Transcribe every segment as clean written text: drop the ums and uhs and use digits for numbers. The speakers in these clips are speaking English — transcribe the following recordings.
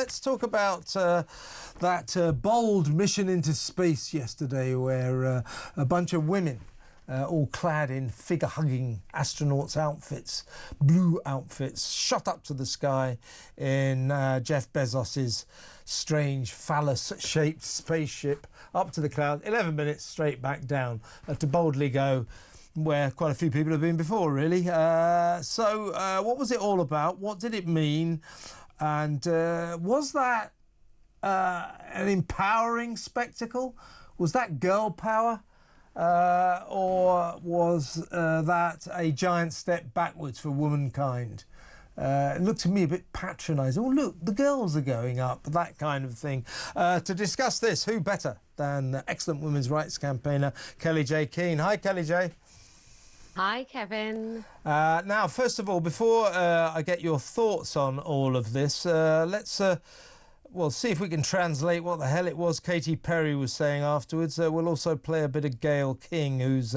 let's talk about that bold mission into space yesterday, where a bunch of women, all clad in figure-hugging astronauts' outfits, blue outfits, shot up to the sky in Jeff Bezos's strange phallus-shaped spaceship up to the cloud, 11 minutes straight back down to boldly go where quite a few people have been before, really. So what was it all about? What did it mean? And was that an empowering spectacle? Was that girl power? Or was that a giant step backwards for womankind? It looked to me a bit patronising. Oh, look, the girls are going up, that kind of thing. To discuss this, who better than excellent women's rights campaigner Kellie Jay Keen. Hi, Kellie Jay. Hi, Kevin. Now, first of all, before I get your thoughts on all of this, let's well, see if we can translate what the hell it was Katy Perry was saying afterwards. We'll also play a bit of Gayle King, who's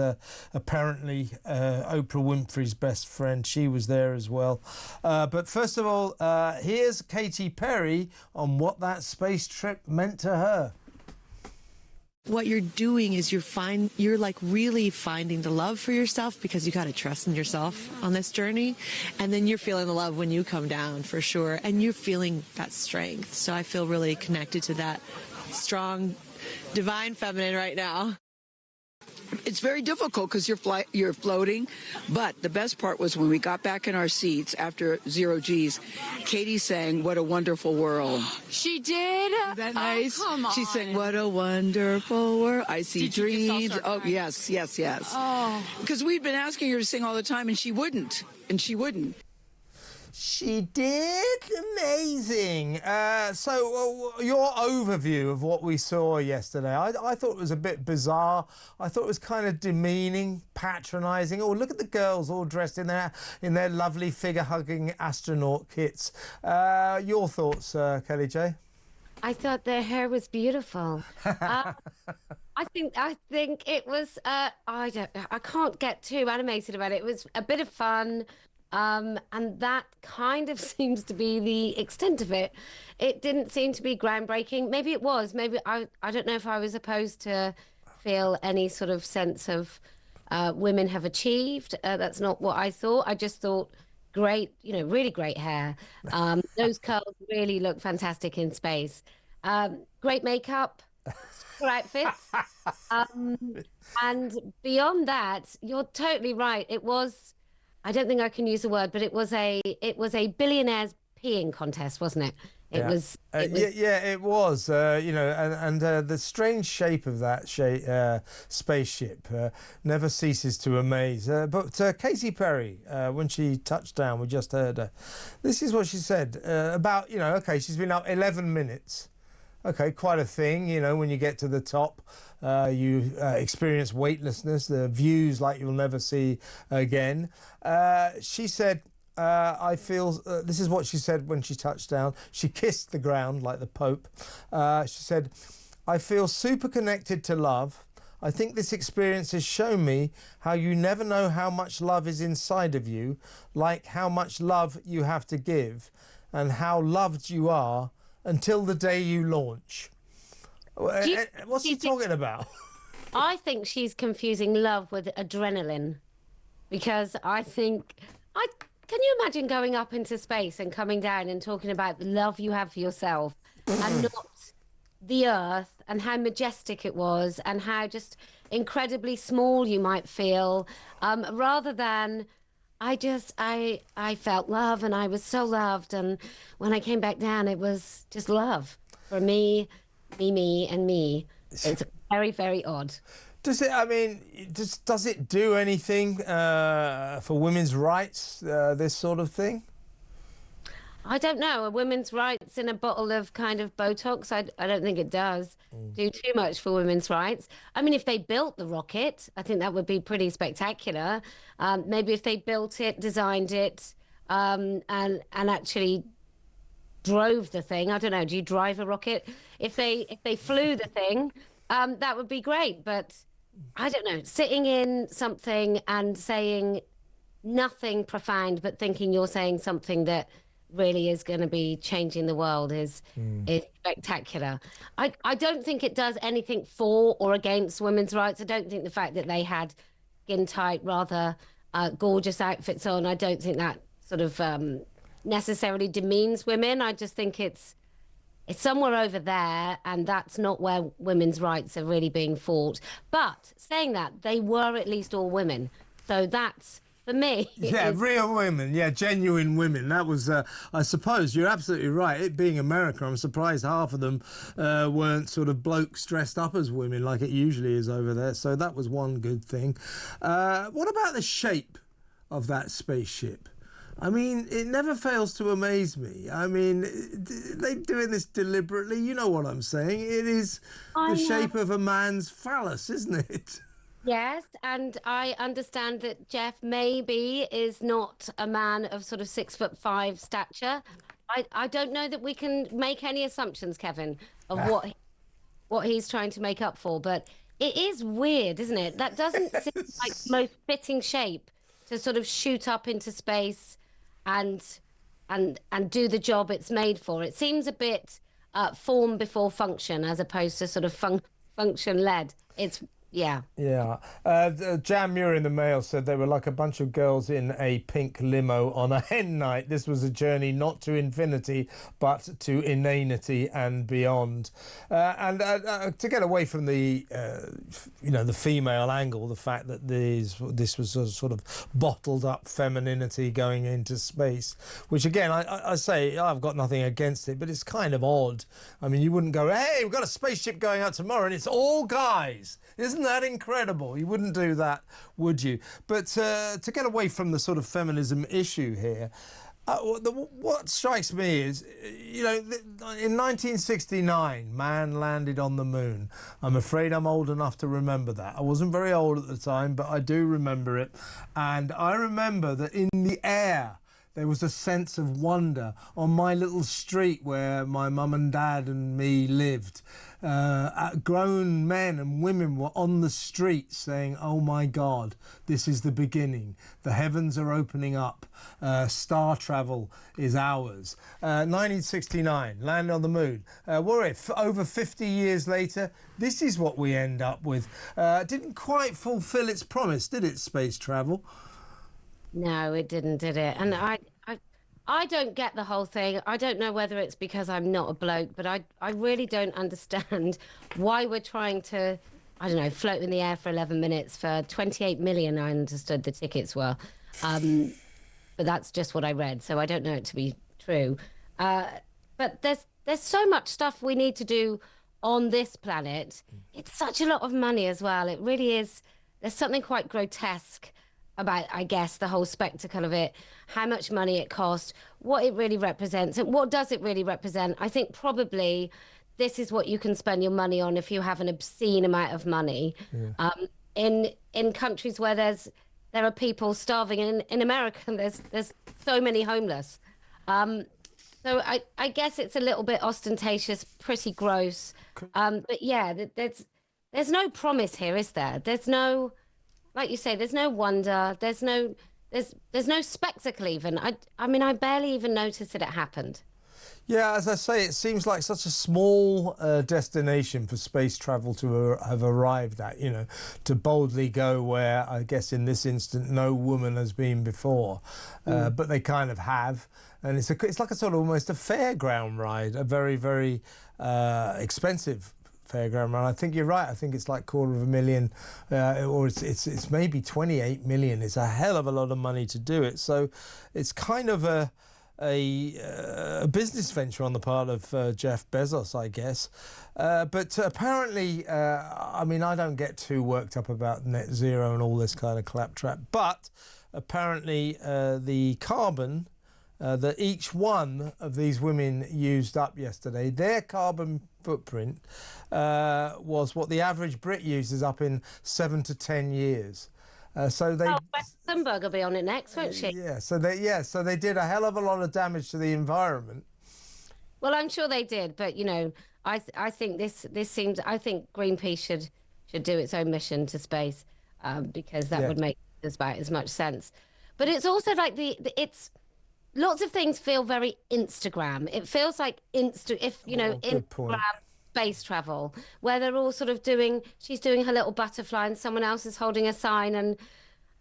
apparently Oprah Winfrey's best friend. She was there as well. But first of all, here's Katy Perry on what that space trip meant to her. What you're doing is you're like really finding the love for yourself, because you got to trust in yourself on this journey. And then you're feeling the love when you come down, for sure. And you're feeling that strength. So I feel really connected to that strong, divine feminine right now. It's very difficult because you're floating, but the best part was when we got back in our seats after 0 G's, Katy sang "What a Wonderful World." She did? Isn't that nice? Oh, come on. She sang "What a Wonderful World." I see Did you just all dreams. start Oh, crying? yes. Oh. Because we'd been asking her to sing all the time, and she wouldn't. She did? Amazing. So your overview of what we saw yesterday, I thought it was a bit bizarre. I thought it was kind of demeaning, patronising. Oh, look at the girls all dressed in their lovely figure-hugging astronaut kits. Your thoughts, Kellie Jay? I thought their hair was beautiful. I think it was, I can't get too animated about it. It was a bit of fun. And that kind of seems to be the extent of it. It didn't seem to be groundbreaking. Maybe it was. Maybe I don't know if I was supposed to feel any sort of sense of women have achieved. That's not what I thought. I just thought great, really great hair. Those curls really look fantastic in space. Great makeup, super outfits. And beyond that, you're totally right. It was, I don't think I can use the word, but it was a billionaire's peeing contest, wasn't it? It was. It was. The strange shape of that spaceship never ceases to amaze. But Katy Perry, when she touched down, we just heard her. This is what she said about, okay, she's been up 11 minutes. Okay, quite a thing, when you get to the top. You experience weightlessness, the views like you'll never see again. She said, I feel, this is what she said when she touched down. She kissed the ground like the Pope. She said, I feel super connected to love. I think this experience has shown me how you never know how much love is inside of you, like how much love you have to give, and how loved you are until the day you launch. What's she talking about? I think she's confusing love with adrenaline, because I think, can you imagine going up into space and coming down and talking about the love you have for yourself and not the Earth, and how majestic it was and how just incredibly small you might feel, rather than I felt love and I was so loved, and when I came back down it was just love for me, and me. It's very, very odd. Does it do anything for women's rights, this sort of thing? I don't know. A women's rights in a bottle of kind of Botox, I don't think it does do too much for women's rights. I mean, if they built the rocket, I think that would be pretty spectacular. Maybe if they built it, designed it, and actually drove the thing. I don't know. Do you drive a rocket? If they flew the thing, that would be great. But I don't know. Sitting in something and saying nothing profound, but thinking you're saying something that really is going to be changing the world is spectacular. I don't think it does anything for or against women's rights. I don't think the fact that they had skin tight, rather gorgeous outfits on, I don't think that sort of necessarily demeans women. I just think it's somewhere over there, and that's not where women's rights are really being fought. But saying that, they were at least all women. So that's, for me... Yeah, real women. Yeah, genuine women. That was, I suppose, you're absolutely right. It being America, I'm surprised half of them weren't sort of blokes dressed up as women like it usually is over there. So that was one good thing. What about the shape of that spaceship? I mean, it never fails to amaze me. I mean, they're doing this deliberately. You know what I'm saying. It is the shape of a man's phallus, isn't it? Yes, and I understand that Jeff maybe is not a man of sort of 6'5" stature. I don't know that we can make any assumptions, Kevin, of what he's trying to make up for, but it is weird, isn't it? That doesn't seem like the most fitting shape to sort of shoot up into space and do the job it's made for. It seems a bit form before function, as opposed to sort of function led. It's yeah. Jan Muir in the Mail said they were like a bunch of girls in a pink limo on a hen night. This was a journey not to infinity, but to inanity and beyond. And to get away from the, the female angle, the fact that this was a sort of bottled up femininity going into space, which again, I say I've got nothing against it, but it's kind of odd. I mean, you wouldn't go, hey, we've got a spaceship going out tomorrow and it's all guys. Isn't that incredible? You wouldn't do that, would you? But to get away from the sort of feminism issue here, what strikes me is, in 1969, man landed on the moon. I'm afraid I'm old enough to remember that. I wasn't very old at the time, but I do remember it. And I remember that in the air, there was a sense of wonder on my little street where my mum and dad and me lived. Grown men and women were on the street saying, oh my God, this is the beginning. The heavens are opening up. Star travel is ours. 1969, land on the moon. Over 50 years later, this is what we end up with. Didn't quite fulfill its promise, did it, space travel? No, it didn't, did it? And I don't get the whole thing. I don't know whether it's because I'm not a bloke, but I really don't understand why we're trying to, I don't know, float in the air for 11 minutes for 28 million, I understood the tickets were. But that's just what I read, so I don't know it to be true. But there's so much stuff we need to do on this planet. It's such a lot of money as well. It really is. There's something quite grotesque about, I guess, the whole spectacle of it, how much money it cost, what it really represents, and what does it really represent. I think probably this is what you can spend your money on if you have an obscene amount of money. Yeah. In countries where there are people starving, in America, there's so many homeless. So I guess it's a little bit ostentatious, pretty gross. But yeah, there's no promise here, is there? There's no, like you say, there's no wonder. There's no spectacle even. I mean, I barely even noticed that it happened. Yeah, as I say, it seems like such a small destination for space travel to have arrived at, to boldly go where, I guess in this instant, no woman has been before. But they kind of have. And it's like a sort of almost a fairground ride, a very, very expensive fairground ride. I think you're right. I think it's like $250,000, or it's maybe 28 million. It's a hell of a lot of money to do it. So it's kind of a business venture on the part of Jeff Bezos, I guess. But apparently, I mean, I don't get too worked up about net zero and all this kind of claptrap, but apparently the carbon that each one of these women used up yesterday, their carbon footprint was what the average Brit uses up in 7 to 10 years. So they. Oh, Thunberg will be on it next, won't she? Yeah. So they did a hell of a lot of damage to the environment. Well, I'm sure they did, but I think this seems. I think Greenpeace should do its own mission to space, because that would make about as much sense. But it's also like lots of things feel very Instagram. It feels like if you know, good point. Instagram space travel, where they're all sort of she's doing her little butterfly and someone else is holding a sign, and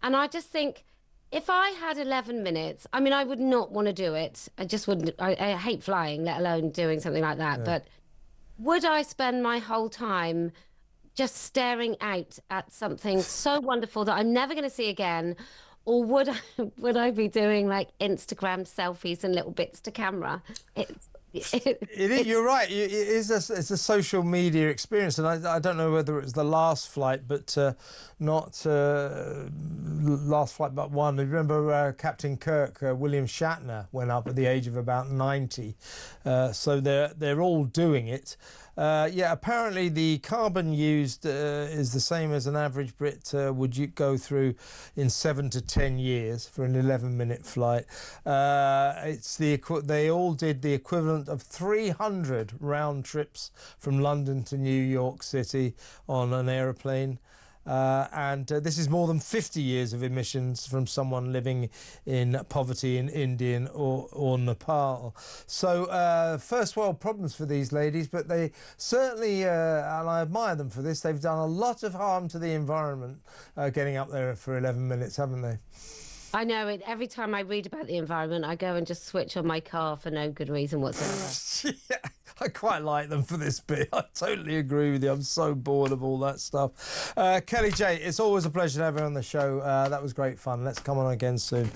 I just think if I had 11 minutes, I mean, I would not want to do it. I just wouldn't. I hate flying, let alone doing something like that. But would I spend my whole time just staring out at something so wonderful that I'm never going to see again? Or would I be doing like Instagram selfies and little bits to camera? You're right. It's a social media experience, and I don't know whether it was the last flight, but not last flight but one. Remember Captain Kirk, William Shatner, went up at the age of about 90. So they're all doing it. Yeah, apparently the carbon used is the same as an average Brit would go through in 7 to 10 years for an 11-minute flight. They all did the equivalent of 300 round trips from London to New York City on an aeroplane. And this is more than 50 years of emissions from someone living in poverty in India or Nepal. So first world problems for these ladies, but they certainly, and I admire them for this, they've done a lot of harm to the environment getting up there for 11 minutes, haven't they? I know it. Every time I read about the environment, I go and just switch on my car for no good reason whatsoever. Yeah, I quite like them for this bit. I totally agree with you. I'm so bored of all that stuff. Kellie Jay, it's always a pleasure to have you on the show. That was great fun. Let's come on again soon.